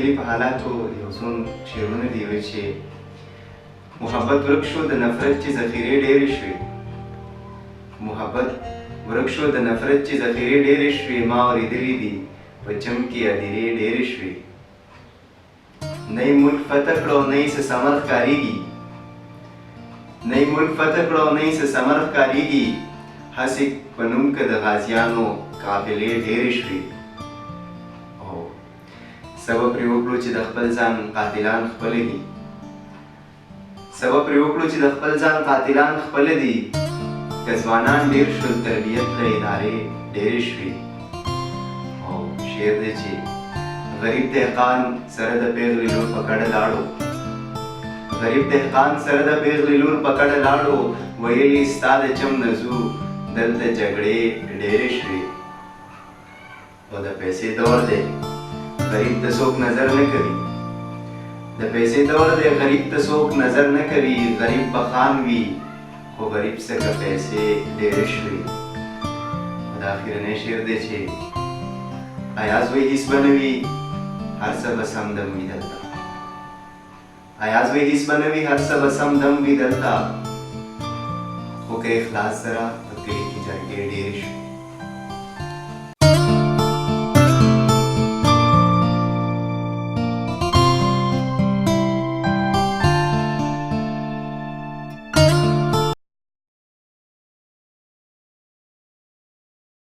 کلي په حالاتو یو څو شعرونه دي وایي چې محبت ورک شو د نفرت چې ذخیرې ډېرې شوې محبت ورک شو د نفرت چې ذخیرې ډېرې شوې ما اورېدلي دي په چم کې هدیرې ډېرې شوې نه یې ملک فتح کړه او نه یې څه ثمر ښکارېږي نه یې ملک فتح کړه او نه یې څه ثمر ښکارېږي هسې په نوم که د غازیانو قافلې ډېرې شوې او سبب پرې وکړو چې د خپل ځان قاتلان خپله دي سبب پرې وکړو چې د خپل ځان قاتلان خپله دي که ځوانان ډېر شول تربیت له ادارې ډېرې شوې او شعر دی چې غریب دهقان سره د پیغلې لور په کډه لاړو غریب دهقان سره د پیغلې لور په کډه لاړو ویلي ستا د چم نه ځو دلته جګړې ډېرې شوې او د پیسې دور دی غریب ته څوک نظر نه کوي د پیسې دور دی غریب ته څوک نظر نه کوي غریب به خان وي خو غریب څخه پیسې ډېرې شوې دا اخرنی شعر دی چې ایاز وایي هیڅ به نه وي هر څه به سم دم وي دلته ایاز وایي هیڅ به نه وي هر څه به سم دم وي دلته خو که اخلاص سره په کلي کې جرګې ډېرې شوې